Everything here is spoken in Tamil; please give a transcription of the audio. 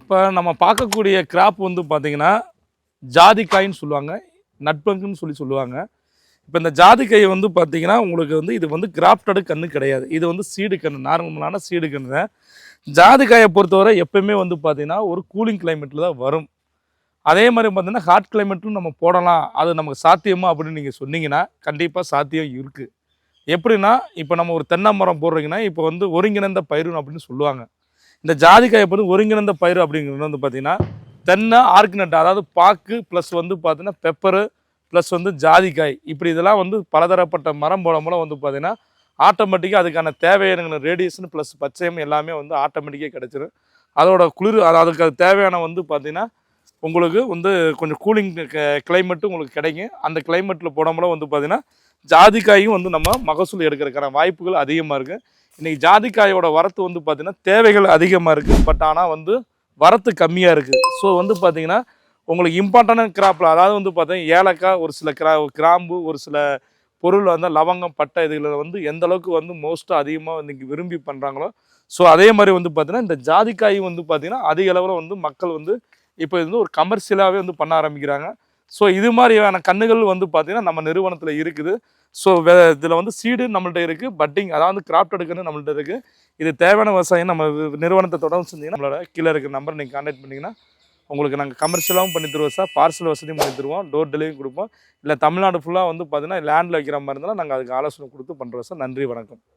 இப்போ நம்ம பார்க்கக்கூடிய கிராப் வந்து பார்த்தீங்கன்னா ஜாதிக்காயின்னு சொல்லுவாங்க, நட்பங்குன்னு சொல்லுவாங்க. இப்போ இந்த ஜாதிக்காய் வந்து பார்த்தீங்கன்னா உங்களுக்கு வந்து இது வந்து கிராஃப்டடு கன்று கிடையாது. இது வந்து சீடு கன்று, நார்மலான சீடு கன்று தான். ஜாதிக்காயை பொறுத்தவரை எப்பயுமே வந்து பார்த்தீங்கன்னா ஒரு கூலிங் கிளைமேட்டில் தான் வரும். அதே மாதிரி பார்த்தீங்கன்னா ஹாட் கிளைமேட்டும் நம்ம போடலாம், அது நமக்கு சாத்தியமா அப்படின்னு நீங்கள் சொன்னீங்கன்னா கண்டிப்பாக சாத்தியம் இருக்குது. எப்படின்னா இப்போ நம்ம ஒரு தென்னை மரம் போடுறீங்கன்னா இப்போ வந்து ஒருங்கிணைந்த பயிர் அப்படின்னு சொல்லுவாங்க. இந்த ஜாதிக்காயை பொறுத்து ஒருங்கிணைந்த பயிர் அப்படிங்கிறது வந்து பார்த்தீங்கன்னா தென்னை ஆர்கினட், அதாவது பாக்கு ப்ளஸ் வந்து பார்த்தீங்கன்னா பெப்பரு ப்ளஸ் வந்து ஜாதிக்காய், இப்படி இதெல்லாம் வந்து பலதரப்பட்ட மரம் மூலம் வந்து பார்த்தீங்கன்னா ஆட்டோமேட்டிக்காக அதுக்கான தேவையான ரேடியேஷன் ப்ளஸ் பச்சையம் எல்லாமே வந்து ஆட்டோமேட்டிக்காக கிடச்சிரும். அதோட குளிர் அதுக்கு அது தேவையான வந்து பார்த்தீங்கன்னா உங்களுக்கு வந்து கொஞ்சம் கூலிங் கிளைமேட்டும் உங்களுக்கு கிடைக்கும். அந்த கிளைமேட்டில் போடாமலாம் வந்து பார்த்தீங்கன்னா ஜாதிக்காயும் வந்து நம்ம மகசூல் எடுக்கிறதுக்கான வாய்ப்புகள் அதிகமாக இருக்குது. இன்றைக்கி ஜாதிக்காயோட வரத்து வந்து பார்த்திங்கன்னா தேவைகள் அதிகமாக இருக்குது, பட் ஆனால் வந்து வரத்து கம்மியாக இருக்குது. ஸோ வந்து பார்த்திங்கன்னா உங்களுக்கு இம்பார்ட்டண்டான கிராப்பில், அதாவது வந்து பார்த்தீங்கன்னா ஏலக்காய், ஒரு சில கிராம்பு, ஒரு சில பொருள் வந்து லவங்கம், பட்டை, இதுகளில் வந்து எந்த அளவுக்கு வந்து மோஸ்ட்டாக அதிகமாக இன்றைக்கி விரும்பி பண்ணுறாங்களோ, ஸோ அதே மாதிரி வந்து பார்த்திங்கன்னா இந்த ஜாதிக்காய் வந்து பார்த்திங்கன்னா அதிக அளவில் வந்து மக்கள் வந்து இப்போ இது வந்து ஒரு கமர்ஷியலாகவே வந்து பண்ண ஆரம்பிக்கிறாங்க. ஸோ இது மாதிரியான கன்றுகள் வந்து பார்த்திங்கன்னா நம்ம நிறுவனத்தில் இருக்குது. ஸோ இதில் வந்து சீடு நம்மள்ட்ட இருக்குது, பட்டிங் அதாவது கிராஃப்ட் எடுக்கணும் நம்மள்ட்ட இருக்குது. இது தேவையான விவசாயம் நம்ம நிறுவனத்தை தொடர்ந்து செஞ்சீங்கன்னா நம்மளோட கீழே இருக்கிற நம்பர் நீங்கள் கான்டாக்ட் பண்ணிங்கன்னா உங்களுக்கு நாங்கள் கமர்ஷியலாகவும் பண்ணி தருவோம் சார், பார்சல் வசதியும் பண்ணி தருவோம், டோர் டெலிவரி கொடுப்போம். இல்லை தமிழ்நாடு ஃபுல்லாக வந்து பார்த்தீங்கன்னா லேண்டில் வைக்கிற மாதிரி இருந்தாலும் நாங்கள் அதுக்கு ஆலோசனை கொடுத்து பண்ணுறோம் சார். நன்றி, வணக்கம்.